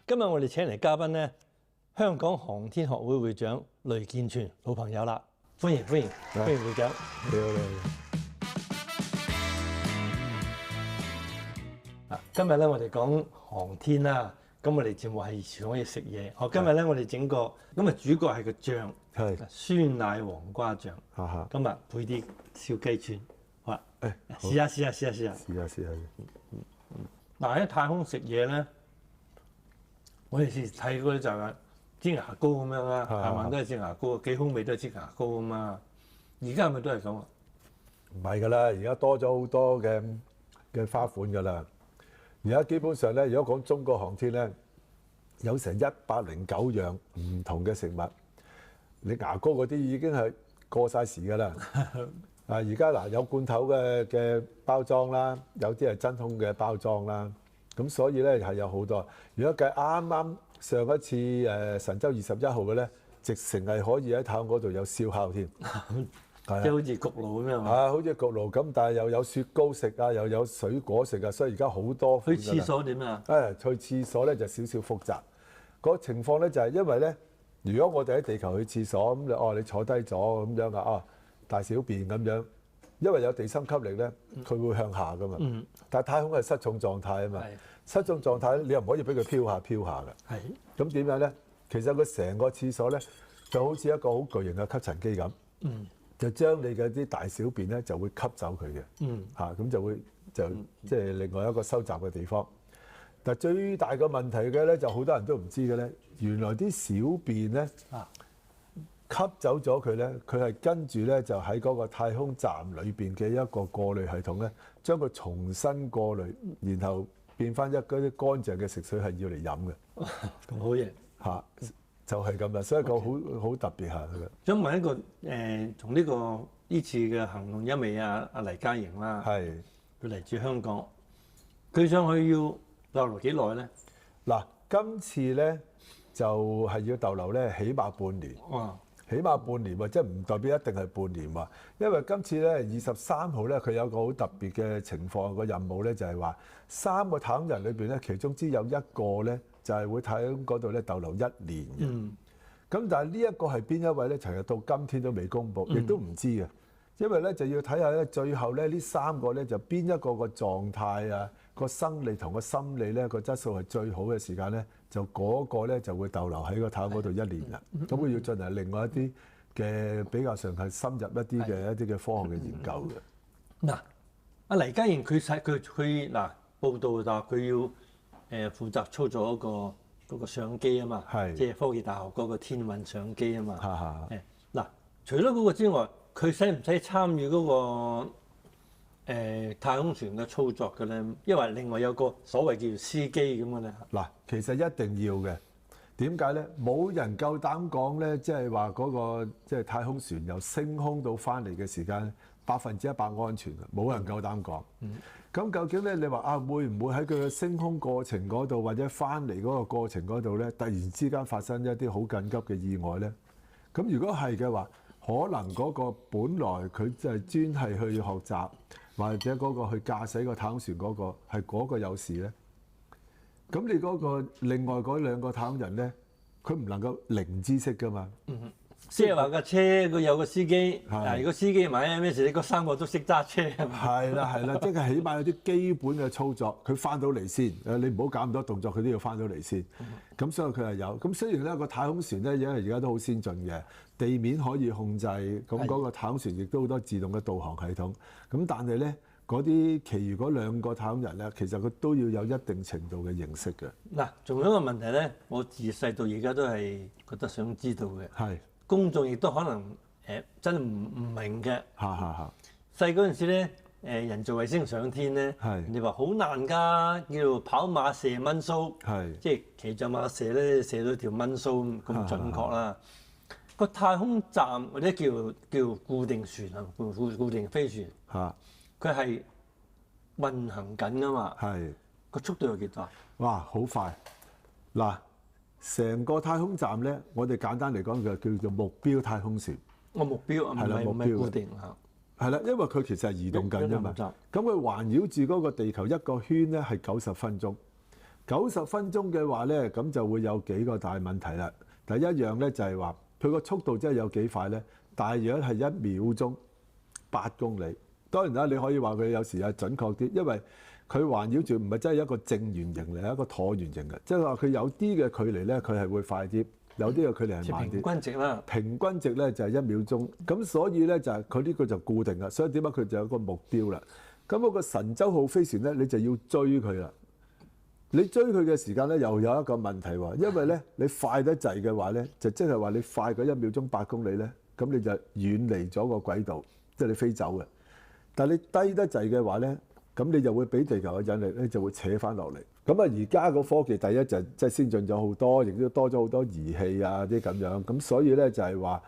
今日我哋請嚟嘉賓咧，香港航天學會會長雷健全老朋友啦，歡迎會長。你好。今日咧我哋講航天啦，咁我哋節目係可以食嘢。今日咧我哋整個咁啊，主角係個醬，係酸奶黃瓜醬。今日配啲燒雞串，好啦，試下。嗱，喺太空食嘢咧，我哋時睇嗰啲就係擠牙膏咁樣啦，係嘛都係擠牙膏，幾好味都係擠牙膏啊嘛。而家係咪都係咁啊？唔係㗎啦，而家多咗好多嘅花款㗎啦。而家基本上咧，如果講中國航天咧，有成109樣唔同嘅食物。你牙膏嗰啲已經係過晒時㗎啦。而家嗱有罐頭嘅包裝啦，有啲係真空嘅包裝啦。咁所以咧係有好多。如果計啱啱上一次神舟21號嘅咧，直情係可以喺太空嗰度有燒烤添。即係好似焗爐咁樣好似焗爐咁，但係又有雪糕食啊，又有水果食啊，所以而家好多。去廁所點啊？去廁所咧就少少複雜。個情況咧就係因為咧，如果我哋喺地球去廁所咁，你坐低咗咁樣啊，大小便咁樣，因為有地心吸力咧，佢會向下噶嘛。但係太空係失重狀態啊嘛。失重狀態你又唔可以俾佢飄下㗎。咁點樣咧？其實佢成個廁所咧就好似一個好巨型嘅吸塵機咁。就將你嘅啲大小便咧就會吸走佢嘅，咁就會即係另外一個收集嘅地方。但係最大嘅問題嘅咧，就好多人都唔知嘅咧，原來啲小便咧吸走咗佢咧，佢係跟住咧就喺嗰個太空站裏邊嘅一個過濾系統咧，將佢重新過濾，然後變翻嗰啲乾淨嘅食水係要嚟飲嘅。咁好嘢嚇！就係咁啦，所以個好特別下嘅。想問一個從呢次嘅行動，因為阿黎嘉瑩啦，佢嚟自香港，佢上去要逗留幾耐咧？嗱，今次咧就係要逗留咧，起碼半年。起碼半年喎，即係唔代表一定係半年喎。因為今次咧23號咧，佢有個好特別嘅情況，個任務咧就係話3個太空人裏邊咧，其中只有一個咧。就係會喺嗰度咧逗留1年嘅。咁但係呢一個係邊一位咧？其實到今天都未公佈，亦都唔知嘅。因為咧就要睇下咧，最後咧呢3個咧就邊一個個狀態啊，個生理同個心理咧個質素係最好嘅時間咧，就嗰個咧就會逗留喺個太空嗰度1年啦。咁佢要進行另外一啲嘅比較上係深入一啲嘅科學嘅研究嘅。嗱，阿黎嘉瑩佢嗱報道就話佢要。負責操作嗰個相機啊嘛，即係科技大學嗰個天運相機啊嘛。嗱，除咗嗰個之外，佢使唔使參與嗰個太空船嘅操作嘅咧？因為另外有個所謂叫做司機咁嘅咧。嗱，其實一定要嘅。點解咧？冇人夠膽講咧，即係話嗰個即係太空船由升空到翻嚟嘅時間100%安全嘅，冇人夠膽講。咁究竟咧，你話會唔會喺佢嘅升空過程嗰度，或者翻嚟嗰個過程嗰度咧，突然之間發生一啲好緊急嘅意外咧？咁如果係嘅話，可能嗰個本來佢就係專係去學習，或者嗰個去駕駛個太空船嗰個係嗰個有事咧？咁你嗰個另外嗰2個太空人咧，佢唔能夠零知識噶嘛？即係話架車佢有個司機，如果司機萬一咩事，你嗰3個都識揸車。係啦，即係起碼有啲基本嘅操作，佢翻到嚟先。你唔好搞咁多動作，佢都要翻到嚟先。咁所以佢係有。咁雖然咧個太空船咧，因為而家都好先進嘅，地面可以控制，咁嗰個太空船亦都好多自動嘅導航系統。咁但係咧，嗰啲其餘嗰2個太空人咧，其實佢都要有一定程度嘅認識嘅。嗱，仲有一個問題咧，我自細到而家都係覺得想知道嘅。公眾亦都可能真係唔明嘅。細嗰陣時咧，人造衛星上天咧，人哋話好難㗎，叫做跑馬射蚊鬚，即係騎著馬射咧，射到條蚊鬚咁準確啦。個太空站或者叫固定船啊，固定飛船，佢係運行緊㗎嘛。個速度有幾多？哇，好快！嗱。成個太空站咧，我哋簡單嚟講就叫做目標太空船。目標唔係固定嚇。係啦，因為佢其實係移動緊㗎嘛。咁佢環繞住嗰個地球一個圈咧係90分鐘。90分鐘嘅話咧，咁就會有幾個大問題啦。第一樣咧就係話佢個速度真係有幾快咧？大約係1秒鐘8公里。當然啦，你可以話佢有時係準確啲，因為佢環繞住唔係真係一個正圓形嚟，係一個橢圓形嘅，即係話佢有啲嘅距離咧，佢係會快啲，有啲嘅距離係慢啲。平均值啦，平均值咧就係1秒鐘，咁所以咧就係佢呢個就固定啦。所以點解佢就有個目標啦？咁嗰個神舟號飛船咧，你就要追佢啦。你追佢嘅時間咧，又有一個問題喎，因為咧你快得滯嘅話咧，就即係話你快過1秒鐘8公里咧，咁你就遠離咗個軌道，即係你飛走嘅。但係你低得滯嘅話咧，咁你就會俾地球嘅引力咧就會扯翻落嚟。咁啊，而家個科技第一就即係先進咗好多，亦都多咗好多儀器啊啲咁樣。咁所以咧就係話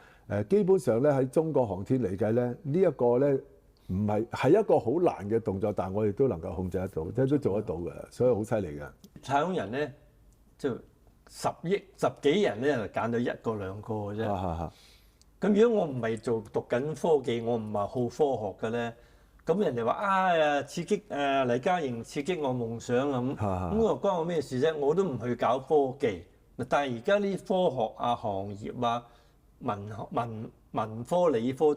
基本上咧喺中國航天嚟計咧，呢一個咧唔係一個好難嘅動作，但係我哋都能夠控制得到，即係都做得到嘅，所以好犀利嘅。太空人咧就10幾人咧就揀到1個2個嘅啫。咁如果我唔係讀緊科技，我唔係好科學嘅咧，咁人哋話刺激黎嘉瑩刺激我夢想咁我關我咩事啫？我都唔去搞科技。但係而家啲科學啊、行業啊、文科、理科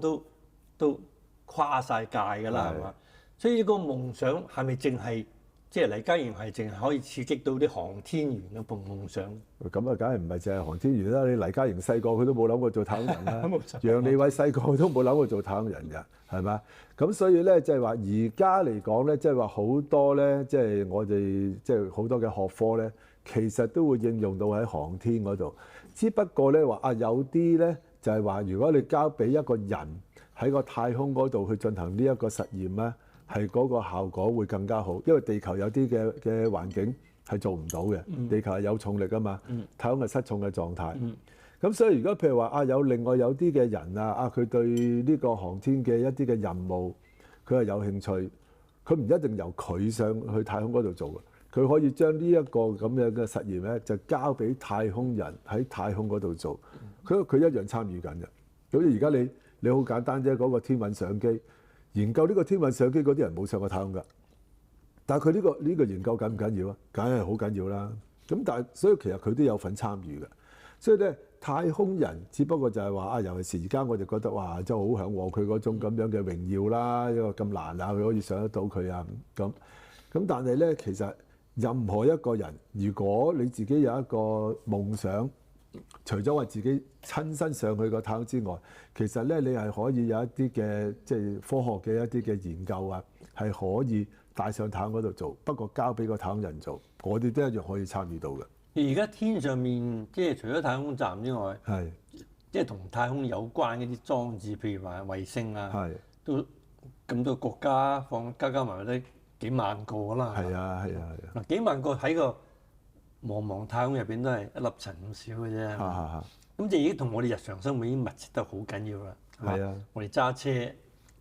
都跨晒界㗎啦，係嘛？所以呢個夢想係咪淨係即係黎嘉瑩係淨係可以刺激到啲航天員嘅夢想？咁啊，梗係唔係淨係航天員啦？你黎嘉瑩細個佢都冇諗過做太空人啦，楊利偉細個都冇諗過做太空人㗎，係嘛？咁所以咧，即係話而家嚟講咧，即係話好多咧，即係我哋即係好多嘅學科咧，其實都會應用到喺航天嗰度。只不過咧話有啲咧就係話，如果你交俾一個人喺個太空嗰度去進行呢一個實驗咧，係嗰個效果會更加好，因為地球有啲嘅環境係做唔到嘅，地球係有重力㗎嘛，太空係失重嘅狀態。咁所以如果譬如話有另外有啲嘅人佢對呢個航天嘅一啲嘅任務佢係有興趣，佢唔一定由佢上去太空嗰度做嘅，佢可以將呢一個咁樣嘅實驗咧就交俾太空人喺太空嗰度做，佢一樣參與緊嘅。好似而家你好簡單啫，嗰個天文相機研究呢個天文相機嗰啲人冇上過太空㗎，但係佢呢個研究緊唔緊要啊？梗係好緊要啦。咁但係所以其實佢都有份參與嘅。所以咧，太空人只不過就係話尤其是而家我哋覺得哇，真係好嚮往佢嗰種咁樣嘅榮耀啦，一個咁難佢可以上得到佢咁。但係咧，其實任何一個人，如果你自己有一個夢想，除咗話自己親身上去個太空之外，其實咧你係可以有一啲嘅即係科學嘅一啲嘅研究係可以帶上太空嗰度做，不過交俾個太空人做，我哋都一樣可以參與到嘅。而家天上面即係除咗太空站之外，即係同太空有關嗰啲裝置，譬如話衛星都咁多國家加埋都幾萬個啦。係啊。嗱，幾萬個喺個茫茫太空入邊都係一粒塵咁少嘅啫。咁就已經同我哋日常生活已經密切得好緊要啦。係啊，我哋揸車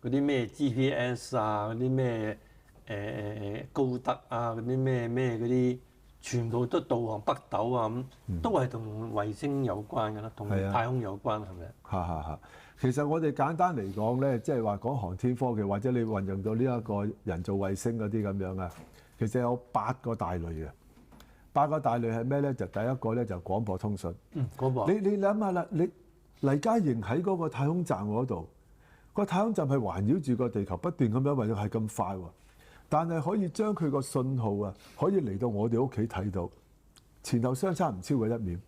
嗰啲咩 GPS 嗰啲咩高德嗰啲咩嗰啲。全部都導航北斗咁，都係同衛星有關㗎啦，同太空有關係咪？其實我哋簡單嚟講咧，即係話講航天科技，或者你運用到呢一個人造衛星嗰啲咁樣其實有8個大類嘅。8個大類係咩咧？就第一個咧就廣播通訊。廣播。你諗下啦，你黎嘉瑩喺嗰個太空站嗰度，個太空站係環繞住個地球不斷咁樣運動，係咁快喎。但係可以將佢個信號可以嚟到我哋屋企睇到，前後相差唔超過1秒。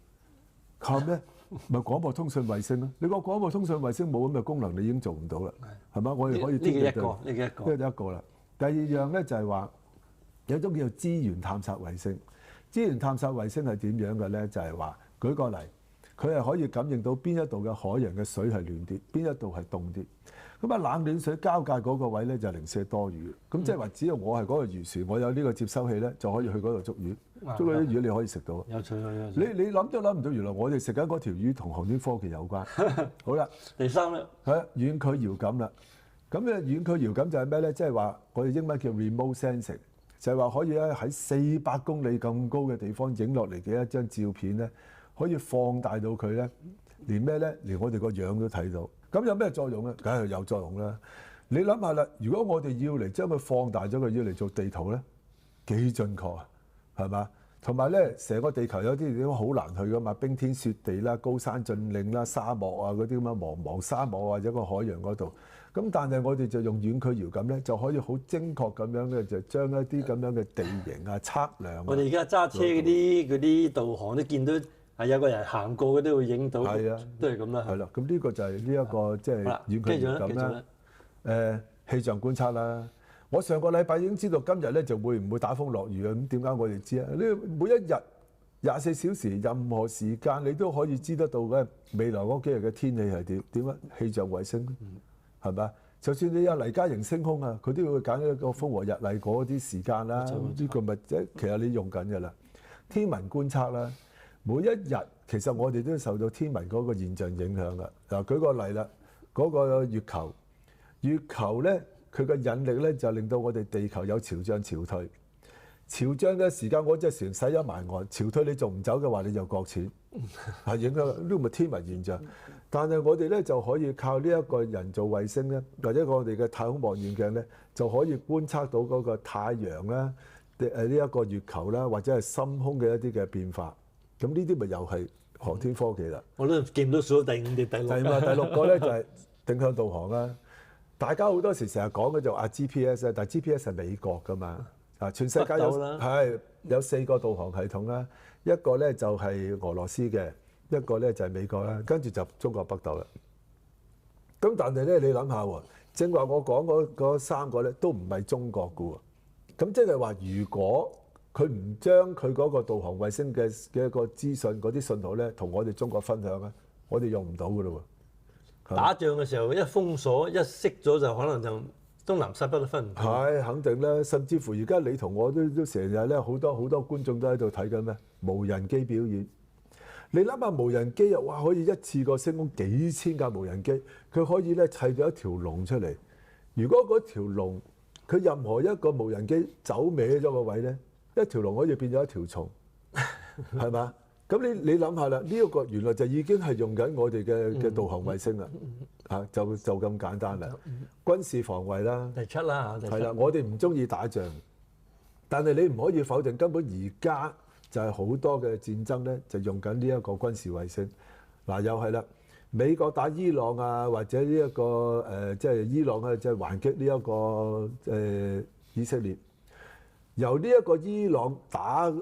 靠咩？咪廣播通訊衛星咯。你個廣播通訊衛星冇咁嘅功能，你已經做唔到啦，係嘛？我哋可以呢個一個啦。第二樣咧就係話有一種叫做資源探測衛星。資源探測衛星係點樣嘅咧？就係話舉個例，佢係可以感應到邊一度嘅海洋嘅水係暖啲，邊一度係凍啲。咁冷暖水交界嗰個位咧就零舍多魚。咁即係話，只要我係嗰個漁船，我有呢個接收器咧，就可以去嗰度捉魚。捉嗰啲魚你可以食到。有趣。你諗都諗唔到，原來我哋食緊嗰條魚同航天科技有關。好啦，第三咧係遠距遙感啦。咁遠距遙感就係咩咧？即係話我哋英文叫 remote sensing，就係話可以咧喺400公里咁高嘅地方影落嚟嘅一張照片咧，可以放大到佢咧，連咩咧？連我哋個樣都睇到。咁有咩作用咧？梗係有作用啦！你諗下啦，如果我哋要嚟將佢放大咗，佢要嚟做地圖咧，幾準確啊？係嘛？同埋咧，成個地球有啲地方好難去噶嘛，冰天雪地啦、高山峻嶺啦、沙漠啊嗰啲咁啊，茫茫沙漠或者個海洋嗰度。咁但係我哋就用遠距遙感咧，就可以好精確咁樣咧，就將一啲咁樣嘅地形啊、測量啊。我哋而家揸車嗰啲導航都見到係有個人行過嘅都會影到，係啊，都係咁啦。係啦，咁呢個就係呢一個即係遠距離感啦。氣象觀察啦，我上個禮拜已經知道今日咧就會唔會打風落雨啊？咁點解我哋知啊？呢每一日24小時任何時間你都可以知得到嘅未來嗰幾日嘅天氣係點啊？氣象衛星係咪啊？就算你有黎嘉瑩星空啊，佢都要揀一個風和日麗嗰啲時間啦。呢個咪即係其實你用緊㗎啦。天文觀察啦，每一日其實我哋都受到天文嗰個現象影響㗎。嗱，舉個例啦，嗰個月球。月球咧，佢嘅引力咧就令到我哋地球有潮漲潮退。潮漲嘅時間，我隻船駛咗埋岸；潮退你仲唔走嘅話，你就擱淺，係影響呢個咪天文現象。但係我哋咧就可以靠呢一個人造衛星咧，或者我哋嘅太空望遠鏡咧，就可以觀察到嗰個太陽啦、呢一個月球啦，或者係深空嘅一啲嘅變化。咁呢啲咪又係航天科技啦。我都見唔到數第5定第6。係嘛？第6個咧就係定向導航啦。大家好多時成日講嘅就話 GPS 啊，但係 GPS 係美國㗎嘛，啊全世界有4個導航系統啦，一個咧就係俄羅斯嘅，一個咧就係美國啦，跟住就中國北斗啦。咁但係咧你諗下喎，正話我講嗰3個咧都唔係中國㗎喎，咁即係話如果佢唔將佢嗰個導航衛星嘅一個資訊嗰啲信號咧同我哋中國分享咧，我哋用唔到㗎咯喎。打仗嘅時候一封鎖一熄咗就可能就東南西北都分唔到。係肯定啦，甚至乎而家你同我都成日咧好多觀眾都喺度睇緊咩無人機表演。你諗下無人機啊，哇可以一次過升空幾千架無人機，佢可以咧砌咗一條龍出嚟。如果嗰條龍佢任何一個無人機走歪咗個位咧，一條龍可以變咗一條蟲，係嘛？咁你諗下啦，呢一個原來就已經係用緊我哋嘅導航衛星啦，嚇就咁簡單啦。軍事防衛啦，第7啦嚇，係啦，我哋唔中意打仗，但係你唔可以否定根本而家就係好多嘅戰爭咧，就用緊呢一個軍事衛星。嗱又係啦，美國打伊朗啊，或者呢一個即係伊朗啊，即係還擊呢一個以色列，由呢一個伊朗打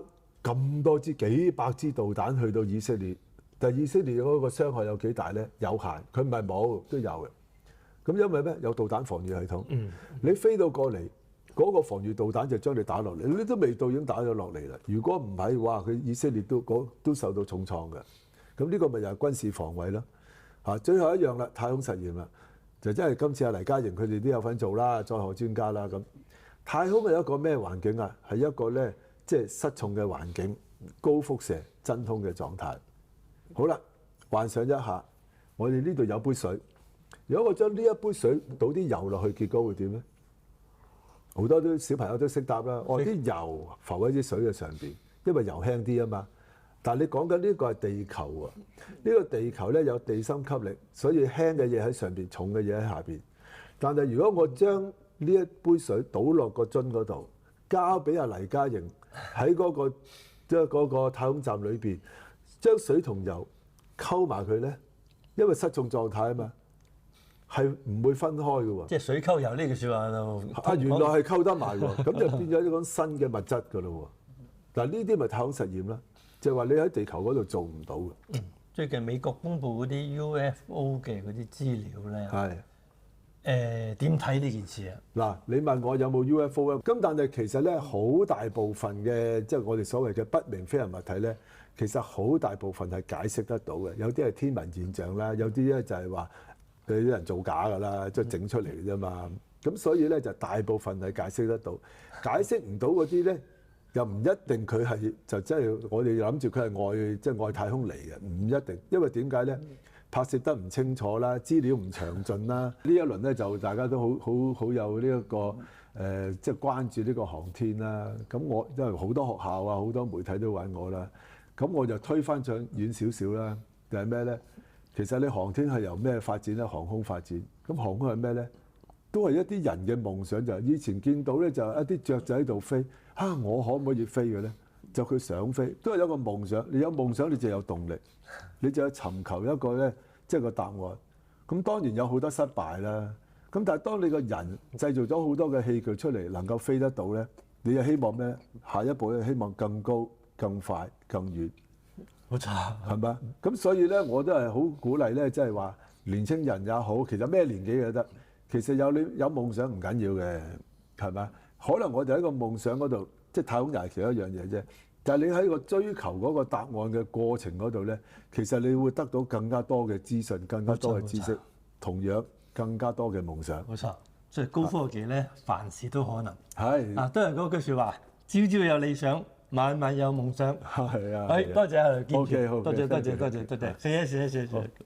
咁多支幾百支導彈去到以色列，但係以色列嗰個傷害有幾大咧？有限，佢唔係冇都有嘅。咁因為咩？有導彈防禦系統。你飛到過嚟，嗰個防禦導彈就將你打落嚟，你都未到已經打咗落嚟啦。如果唔係話，佢以色列都受到重創嘅。咁呢個咪又係軍事防衛咯。嚇，最後一樣啦，太空實驗啦，就真係今次阿黎嘉瑩佢哋都有份做啦，載荷專家啦咁。太空係一個咩環境啊？係一個咧。即係失重嘅環境，高輻射真空嘅狀態。好啦，幻想一下，我哋呢度有杯水，如果我將呢一杯水倒啲油落去，結果會點咧？好多啲小朋友都識答啦。啲油浮喺啲水嘅上邊，因為油輕啲啊嘛。但係你講緊呢個係地球啊，呢個地球咧有地心吸力，所以輕嘅嘢喺上邊，重嘅嘢喺下邊。但係如果我將呢一杯水倒落個樽嗰度，交俾阿黎嘉瑩喺即係嗰個太空站裏邊，將水同油溝埋佢咧，因為失重狀態啊嘛，係唔會分開嘅喎。即係水溝油呢句説話就原來係溝得埋喎，咁就變咗一種新嘅物質㗎咯喎。嗱呢啲咪太空實驗啦，就係話你喺地球嗰度做唔到嘅。最近美國公布嗰啲 UFO 嘅嗰啲資料咧。係。點睇呢件事啊？嗱，你問我有冇 UFO 咧？咁但係其實咧，好大部分嘅即係我哋所謂嘅不明飛行物體咧，其實好大部分係解釋得到嘅。有啲係天文現象啦，有啲咧就係話佢啲人造假㗎啦，即係整出嚟嘅啫嘛。咁所以咧就大部分係解釋得到，解釋唔到嗰啲咧又唔一定佢係就即係我哋諗住佢係即係外太空嚟嘅，唔一定。因為點解咧？拍攝得唔清楚啦，資料唔詳盡啦。呢一輪咧就大家都好有呢一個即係關注呢個航天啦。咁我因為好多學校啊，好多媒體都揾我啦。咁我就推翻上遠少少啦，就係咩咧？其實你航天係由咩發展咧？航空發展。咁航空係咩咧？都係一啲人嘅夢想，就係以前見到咧就係一啲雀仔喺度飛。我可唔可以飛嘅咧？就佢想飛，都係有個夢想。你有夢想，你就有動力，你就要尋求一個咧，即係個答案。咁當然有好多失敗啦。咁但係當你個人製造咗好多嘅器具出嚟，能夠飛得到咧，你就希望咩？下一步咧，希望更高、更快、更遠。冇錯，係咪？咁所以咧，我都係好鼓勵咧，即係話年青人也好，其實咩年紀都得。其實有夢想唔緊要嘅，係咪？可能我哋喺個夢想嗰度，即係太空人係其中一樣嘢啫。但係你喺個追求嗰個答案嘅過程嗰度咧，其實你會得到更加多嘅資訊，更加多嘅知識，同樣更加多嘅夢想。冇錯，所以高科技咧，凡事都可能。係啊，都係嗰句説話，朝朝有理想，晚晚有夢想。係啊。係，多謝阿梁建全， OK，好，多謝，多謝。謝謝。謝謝。